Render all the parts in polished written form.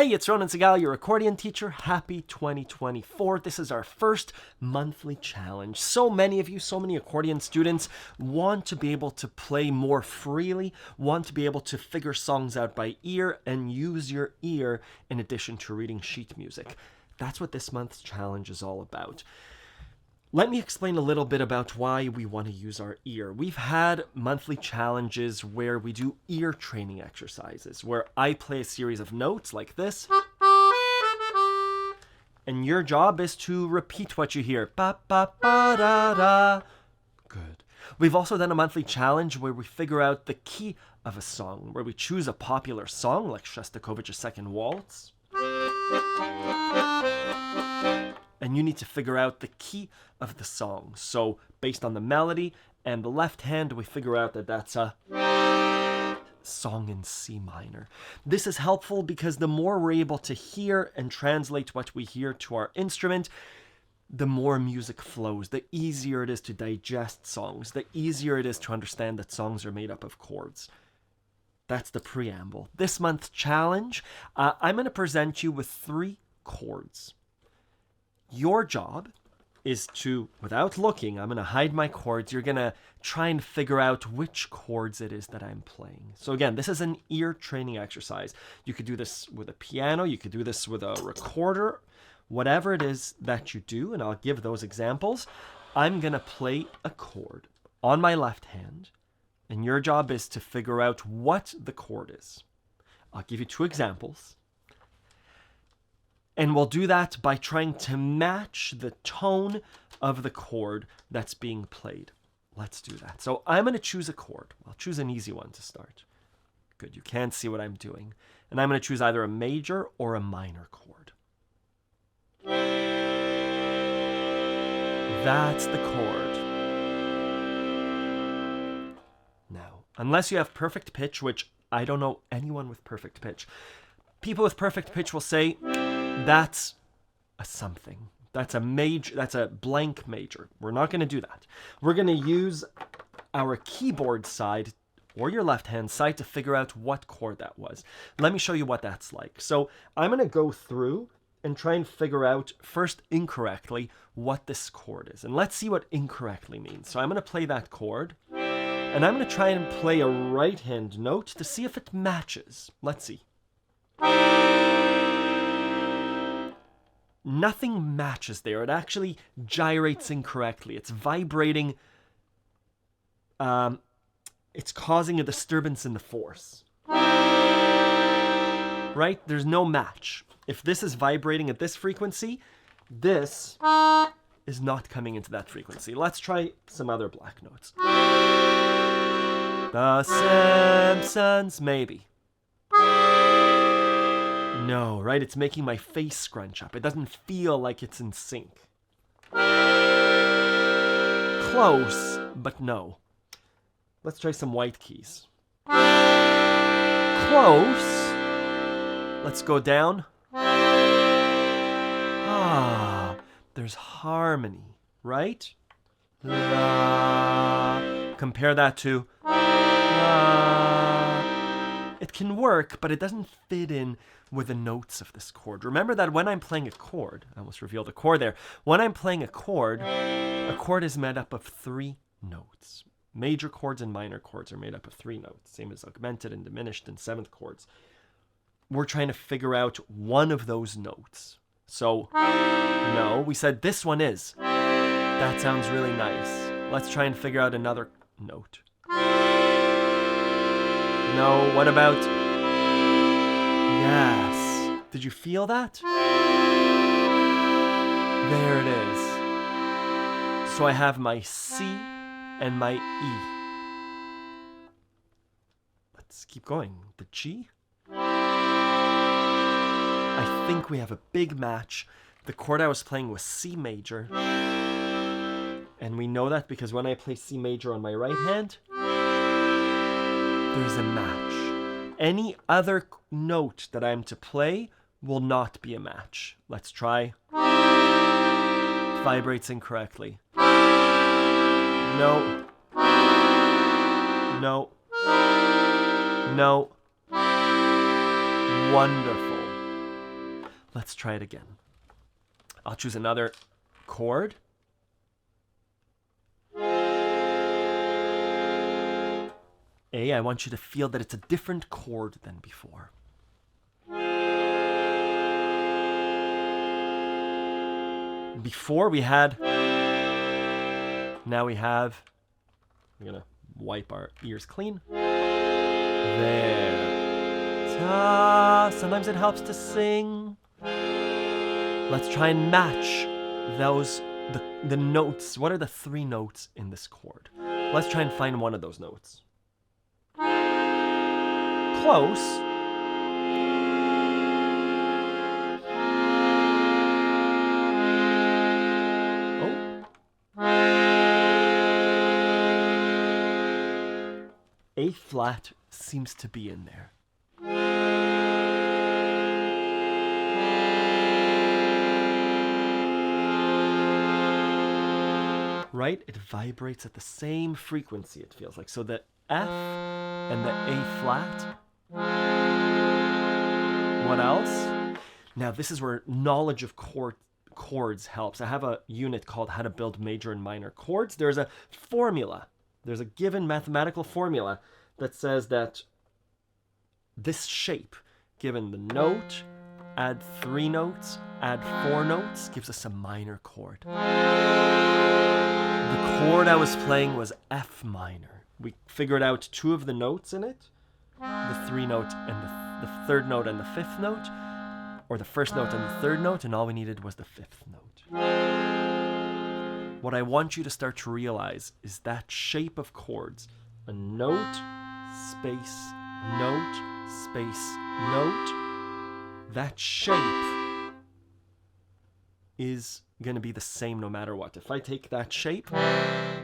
Hey, it's Ronan Segal, your accordion teacher. Happy 2024. This is our first monthly challenge. So many of you, so many accordion students want to be able to play more freely, want to be able to figure songs out by ear and use your ear in addition to reading sheet music. That's what this month's challenge is all about. Let me explain a little bit about why we want to use our ear. We've had monthly challenges where we do ear training exercises, where I play a series of notes like this, and your job is to repeat what you hear. Ba, ba, ba, da, da. Good. We've also done a monthly challenge where we figure out the key of a song, where we choose a popular song like Shostakovich's Second Waltz, and you need to figure out the key of the song. So based on the melody and the left hand, we figure out that that's a song in C minor. This is helpful because the more we're able to hear and translate what we hear to our instrument, the more music flows, the easier it is to digest songs, the easier it is to understand that songs are made up of chords. That's the preamble. This month's challenge, I'm going to present you with 3 chords. Your job is to, without looking, I'm going to hide my chords. You're going to try and figure out which chords it is that I'm playing. So again, this is an ear training exercise. You could do this with a piano. You could do this with a recorder. Whatever it is that you do, and I'll give those examples, I'm going to play a chord on my left hand, and your job is to figure out what the chord is. I'll give you 2 examples. And we'll do that by trying to match the tone of the chord that's being played. Let's do that. So I'm going to choose a chord. I'll choose an easy one to start. Good, you can't see what I'm doing. And I'm going to choose either a major or a minor chord. That's the chord. Now, unless you have perfect pitch, which I don't know anyone with perfect pitch, people with perfect pitch will say, that's a something. That's a major. That's a blank major. We're not going to do that. We're going to use our keyboard side or your left hand side to figure out what chord that was. Let me show you what that's like. So I'm going to go through and try and figure out first incorrectly what this chord is. And let's see what incorrectly means. So I'm going to play that chord and I'm going to try and play a right hand note to see if it matches. Let's see. Nothing matches there. It actually gyrates incorrectly. It's vibrating. It's causing a disturbance in the force. Right? There's no match. If this is vibrating at this frequency, this is not coming into that frequency. Let's try some other black notes. The Simpsons, maybe. No, right? It's making my face scrunch up. It doesn't feel like it's in sync. Close, but no. Let's try some white keys. Close. Let's go down. Ah, there's harmony, right? La. Compare that to la. It can work, but it doesn't fit in with the notes of this chord. Remember that when I'm playing a chord, I almost revealed a chord there. When I'm playing a chord is made up of 3 notes. Major chords and minor chords are made up of 3 notes, same as augmented and diminished and 7th chords. We're trying to figure out one of those notes. So, no, we said this one is. That sounds really nice. Let's try and figure out another note. No, what about... Yes. Did you feel that? There it is. So I have my C and my E. Let's keep going. The G. I think we have a big match. The chord I was playing was C major. And we know that because when I play C major on my right hand, there's a match. Any other note that I'm to play will not be a match. Let's try. It vibrates incorrectly. No. No. No. Wonderful. Let's try it again. I'll choose another chord. A, I want you to feel that it's a different chord than before. Before we had, now we have, we're gonna wipe our ears clean. There. Ta. Sometimes it helps to sing. Let's try and match those, the notes. What are the 3 notes in this chord? Let's try and find one of those notes. Close. A flat seems to be in there. Right? It vibrates at the same frequency, it feels like. So the F and the A flat. What else? Now this is where knowledge of chords helps. I have a unit called How to Build Major and Minor Chords. There's a formula. There's a given mathematical formula that says that this shape, given the note, add 3 notes, add 4 notes, gives us a minor chord. The chord I was playing was F minor. We figured out 2 of the notes in it, the 3 note and the 3rd note and the 5th note, or the 1st note and the 3rd note, and all we needed was the 5th note. What I want you to start to realize is that shape of chords, a note, space, note, space, note, that shape is going to be the same no matter what. If I take that shape,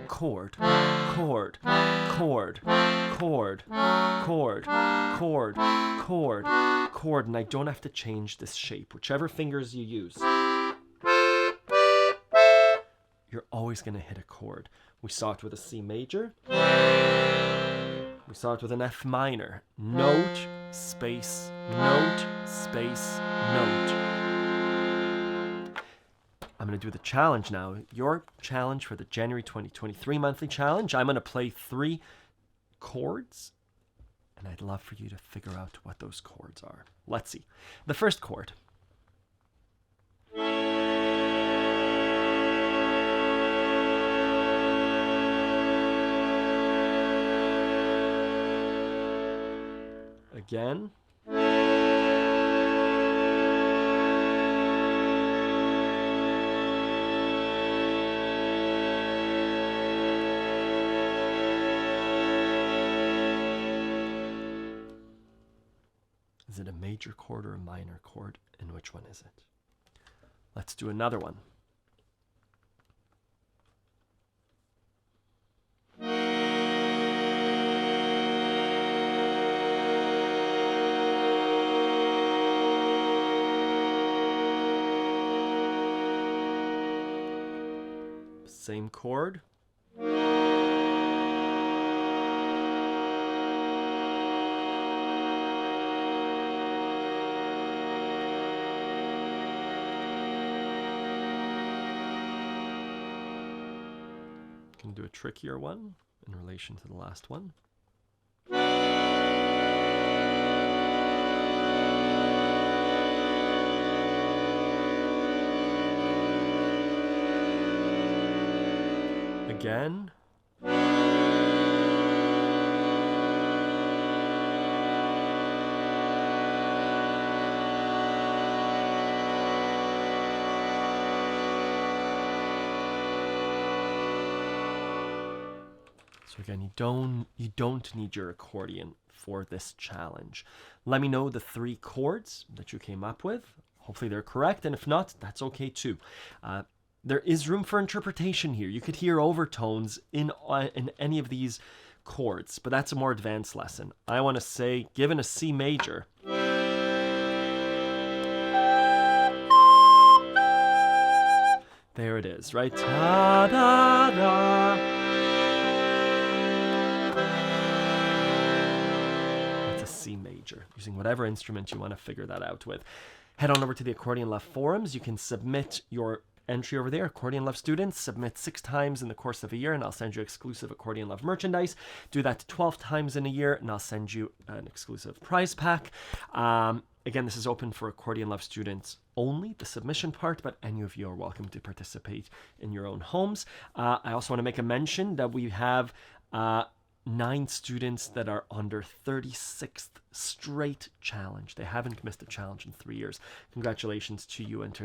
chord, chord, chord, chord, chord, chord, chord, chord, and I don't have to change this shape, whichever fingers you use. You're always going to hit a chord. We saw it with a C major. We saw it with an F minor. Note, space, note, space, note. I'm going to do the challenge now. Your challenge for the January 2023 monthly challenge. I'm going to play 3 chords, and I'd love for you to figure out what those chords are. Let's see. The first chord. Again. Is it a major chord or a minor chord? And which one is it? Let's do another one. Same chord. Can do a trickier one in relation to the last one. Again. So again, you don't need your accordion for this challenge. Let me know the 3 chords that you came up with. Hopefully they're correct, and if not, that's okay too. There is room for interpretation here. You could hear overtones in any of these chords, but that's a more advanced lesson. I want to say, given a C major, there it is, right? Ta-da-da. That's a C major, using whatever instrument you want to figure that out with. Head on over to the Accordion Love forums. You can submit your entry over there. Accordion Love students submit 6 times in the course of a year, and I'll send you exclusive Accordion Love merchandise. Do that 12 times in a year, and I'll send you an exclusive prize pack. Again, this is open for Accordion Love students only, the submission part, but any of you are welcome to participate in your own homes. I also want to make a mention that we have 9 students that are on their 36th straight challenge. They haven't missed a challenge in 3 years. Congratulations to you and to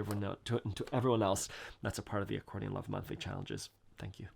everyone else that's a part of the Accordion Love monthly challenges. Thank you.